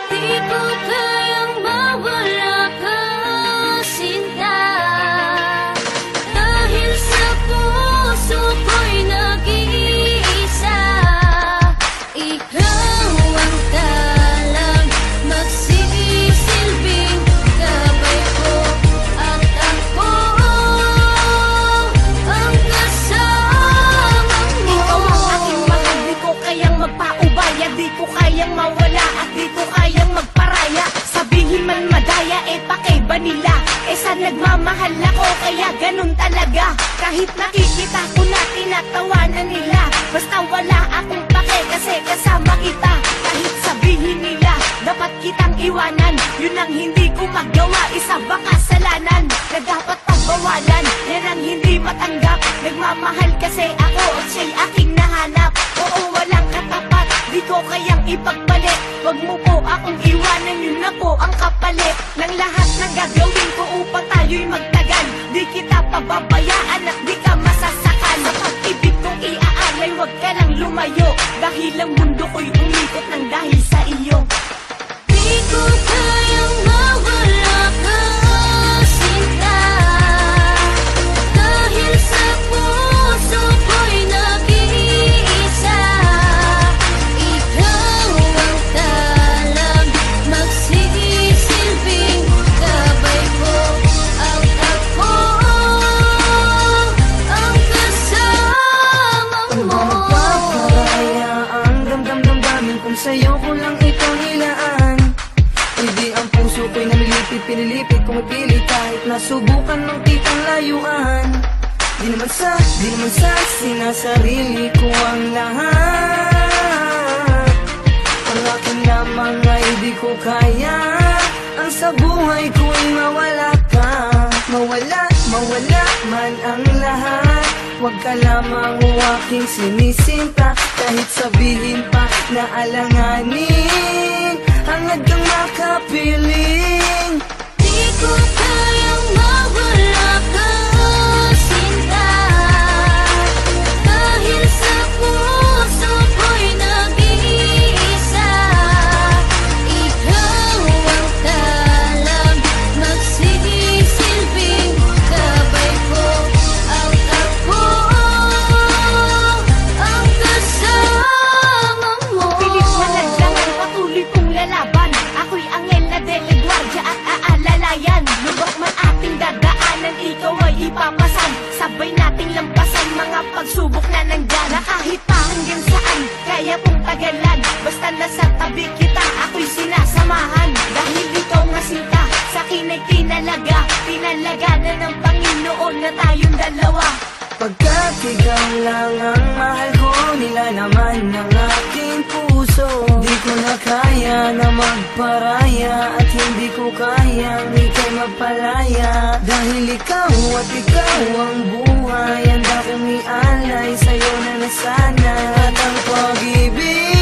Di ko kayang mawala ka, sinta. Dahil sa puso ko'y nag-iisa. Ikaw ang talang magsisilbing gabay ko. At ako ang kasama mo. Ikaw ang aking mahal, di ko kayang magpaubaya. Di ko kayang mawala at di ko kayang magparaya. Sabihin man madaya, pakaiba nila. Saan nagmamahal ako, kaya ganun talaga. Kahit nakikita ko na tinatawanan nila, basta wala akong pake kasi kasama kita. Kahit sabihin nila, dapat kitang iwanan, yun ang hindi ko magawa. Isa ba kasalanan na dapat pagbawalan? Yan ang hindi matanggap. Nagmamahal kasi ako at siya'y aking nahanap. Oo, walang katapat, di ko kayang ipagpalit. Wag mo po akong iwanan, yun na po ang kapalit ng lahat ng gagawin ko upang tayo'y magtagal. Di kita pababayaan at di ka masasakan. Sa pag-ibig kong iaalay, wag ka lang lumayo. Dahil ang mundo ko'y umikot ng dahil sa iyo. Di ko kayang mawala ka, sinta. Dahil sa puso ko'y nag-iisa. Ikaw ang talang magsisilbing gabay ko. At ako ang kasama mo. Magpaparaya ang damdamin kung sa'yo ko lang ito nilaan. Hindi ang puso ko'y namilipit, pinilipit kong ipili kahit nasubukan ng kitang layuan. Di naman sa sinasarili ko ang lahat. Ang akin lamang ay di ko kaya. Ang sa buhay ko'y mawala ka. Mawala man ang lahat. Huwag ka lamang aking sinisinta. Kahit sabihin pa na alanganin, hangad kang makapiling. Di ko kayang mawala ka, sinta. Dahil sa puso ko'y nag-iisa. Ikaw ang talang magsisilbing gabay ko. At ako ang kasama mo. Pilit na nagdangan, patuloy kong lalaban. Ako'y angel na delegwardiya at aalalayan. Lubak man ating dadaanan, ikaw ay ipapasan. Sabay nating lampasan mga pagsubok na nandyan. Na kahit pa hanggang saan, kaya pong tagalan. Basta nasa tabi kita, ako'y sinasamahan. Dahil ikaw nga sinta, sa'kin ay tinalaga. Tinalaga na ng Panginoon na tayong dalawa. Pagkat ikaw lang ang mahal ko, nila naman ang aking puso. Di ko na kaya na magparaya at hindi ko kayang ika'y magpalaya. Dahil ikaw at ikaw ang buhay, handa kong ialay sa'yo na nasana. At ang pag-ibig